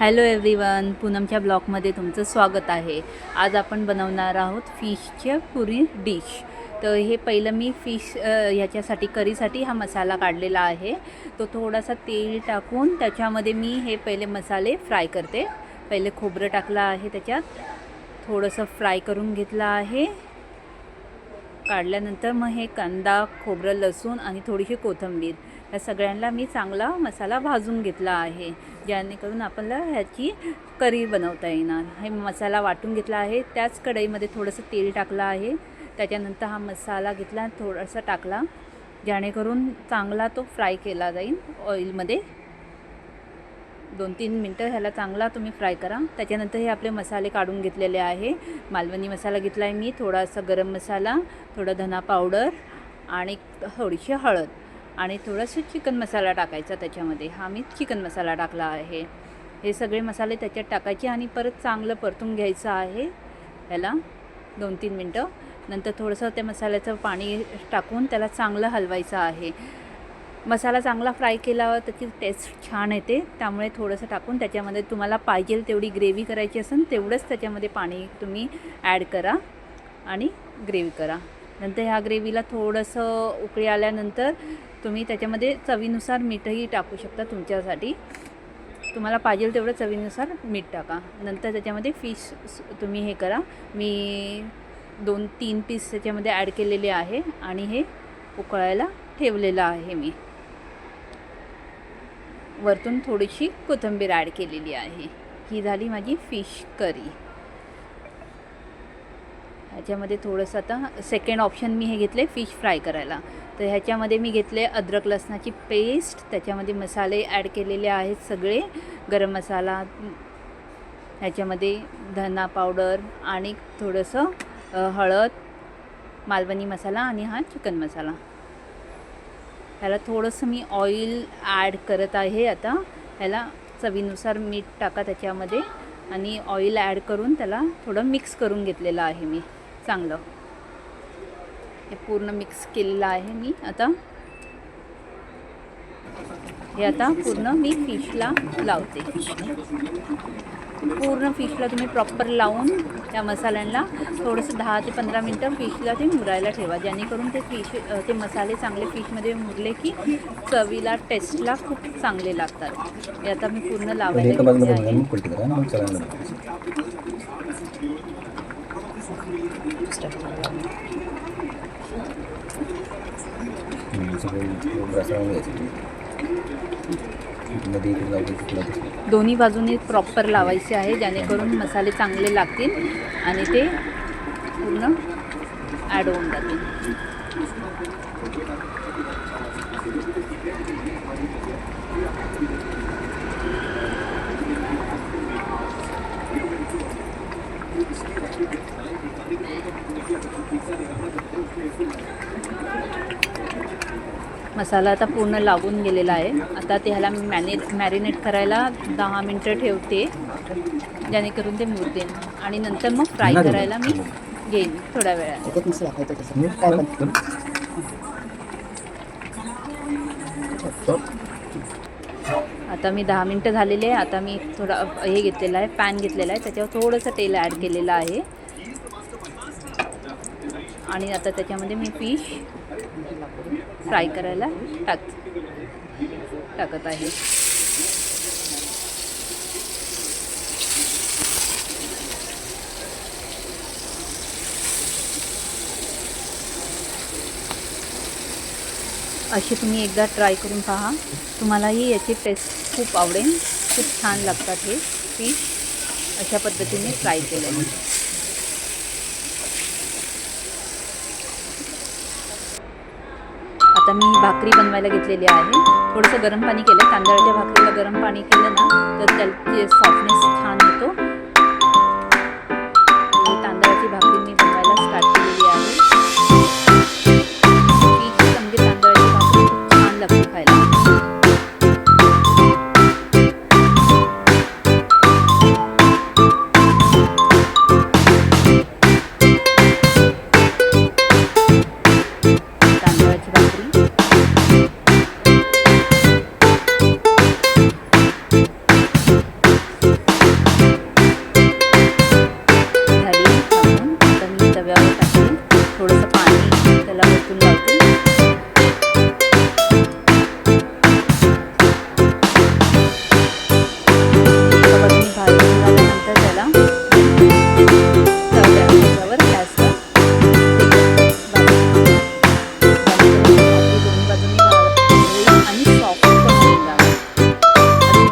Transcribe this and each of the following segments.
Hello everyone, पूनमच्या ब्लॉगमध्ये तुमचं स्वागत आहे। आज आपण बनवणार आहोत फिशच्या पुरी डिश। तर हे पहिलं मी फिश ह्याच्यासाठी करीसाठी हा मसाला काढलेला आहे। तो थोडासा तेल टाकून त्याच्यामध्ये मी हे पहिले मसाले फ्राय करते। पहिले खोबरं टाकलं आहे, त्याच्यात थोडंसं फ्राय करून घेतलं आहे। काढल्यानंतर मग हे कांदा, खोबरं, लसूण आणि थोडीशी कोथिंबीर या सगळ्यांना मी चांगला मसाला भाजून घेतला आहे, जेणेकरून आपल्याला ह्याची करी बनवता येणार। हे मसाला वाटून घेतला आहे। त्याच कढईमध्ये थोडंसं तेल टाकलं आहे। त्याच्यानंतर हा मसाला घेतला, थोडासा टाकला, जेणेकरून चांगला तो फ्राय केला जाईल ऑइलमध्ये। 2-3 मिनटं ह्याला चांगला तुम्ही फ्राय करा। त्याच्यानंतर हे आपले मसाले काढून घेतलेले आहे। मालवणी मसाला घेतला आहे मी, थोडासा गरम मसाला, थोडा धना पावडर आणि थोडीशी हळद आणि थोडासा चिकन मसाला टाकायचा त्याच्यामध्ये। हा मी चिकन मसाला टाकला आहे। हे सगळे मसाले त्याच्यात टाकायचे आणि परत चांगलं परतून घ्यायचं आहे ह्याला 2-3 मिनटं। नंतर थोडंसं त्या मसाल्याचं पाणी टाकून त्याला चांगलं हलवायचं आहे। मसाला चांगला फ्राय केल्यावर त्याची टेस्ट छान येते, त्यामुळे थोडंसं टाकून त्याच्यामध्ये तुम्हाला पाहिजे तेवढी ग्रेव्ही करायची असेल तेवढंच त्याच्यामध्ये पाणी तुम्ही ॲड करा आणि ग्रेव्ही करा। नंतर ह्या ग्रेव्हीला थोडंसं उकळी आल्यानंतर तुम्ही त्याच्यामध्ये चवीनुसार मीठही टाकू शकता। तुमच्यासाठी तुम्हाला पाहिजे तेवढं चवीनुसार मीठ टाका। नंतर त्याच्यामध्ये फिश तुम्ही हे करा। मी 2-3 पीस त्याच्यामध्ये ॲड केलेले आहे आणि हे उकळायला ठेवलेलं आहे। मी वरतून थोडीशी कोथिंबीर ॲड केलेली आहे। ही झाली माझी फिश करी। ह्याच्यामध्ये थोडंसं आता सेकंड ऑप्शन मी हे घेतले फिश फ्राय करायला। तर ह्याच्यामध्ये मी घेतले अद्रक लसणाची पेस्ट, त्याच्यामध्ये मसाले ॲड केलेले आहेत सगळे, गरम मसाला, ह्याच्यामध्ये धना पावडर आणि थोडंसं हळद, मालवणी मसाला आणि हा चिकन मसाला। ह्याला थोडंसं मी ऑइल ॲड करत आहे आता। ह्याला चवीनुसार मीठ टाका त्याच्यामध्ये आणि ऑइल ॲड करून त्याला थोडं मिक्स करून घेतलेलं आहे मी चांगलं। हे पूर्ण मिक्स केलेलं आहे मी आता। हे आता पूर्ण मी फिशला लावते। पूर्ण फिशला तुम्ही प्रॉपर लावून त्या मसाल्यांना थोडंसं 10 ते 15 मिनटं फिशला ते मुरायला ठेवा, जेणेकरून ते मसाले चांगले फिशमध्ये मुरले की चवीला, टेस्टला खूप चांगले लागतात। हे आता मी पूर्ण लावायला घेतले आहे। दोन्ही बाजूने प्रॉपर लावायचे आहे, जेणेकरून मसाले चांगले लागतील आणि ते पूर्ण ॲड होऊन जातील। मसाला आता पूर्ण लागून गेलेला आहे। आता ते ह्याला मी मॅरिनेट करायला 10 मिनटं ठेवते, जेणेकरून ते मुरतील आणि नंतर मग फ्राय करायला मी घेईन थोड्या वेळाने। आता मी 10 मिनटं झालेले आहे। आता मी थोडा हे घेतलेला आहे, पॅन घेतलेला आहे, त्याच्यावर थोडंसं तेल ॲड केलेलं आहे आणि आता त्याच्यामध्ये मी फिश फ्राय करायला टाकत आहे। अशी तुम्ही एकदा ट्राय करून पहा, तुम्हालाही याची टेस्ट खूप आवडेल। खूप छान लागतात हे फिश अशा पद्धतीने फ्राय केल्याने। आता मी भाकरी बनवायला घेतलेली आहे। थोडंसं गरम पाणी केलं, तांदळाच्या भाकरीला गरम पाणी केलं ना तर त्याची सॉफ्टनेस छान येतो। तांदळाची भाकरी मी बनवायला स्टार्ट केलेली आहे। फिश म्हणजे तांदळाची भाकरी खूप छान लागते खायला। तांदळाची भाकरी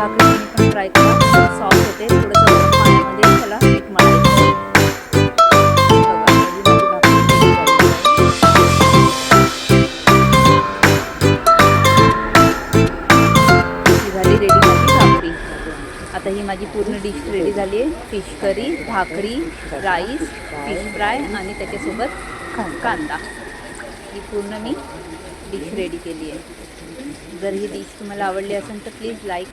भाकरी तुम्ही पण ट्राय करा, सॉफ्ट होते. थोडंसं गरम पाण्यामध्ये त्याला पीठ मळायचं. बघा माझी भाकरी ready झाली रेडी माझी भाकरी. आता ही माझी पूर्ण डिश रेडी झाली आहे. फिश करी, भाकरी, राईस, फिश फ्राय आणि त्याच्यासोबत कांदा. ही पूर्ण मी डिश रेडी केली आहे. जर ही डिश तुम्हाला आवडली असेल तर प्लीज लाईक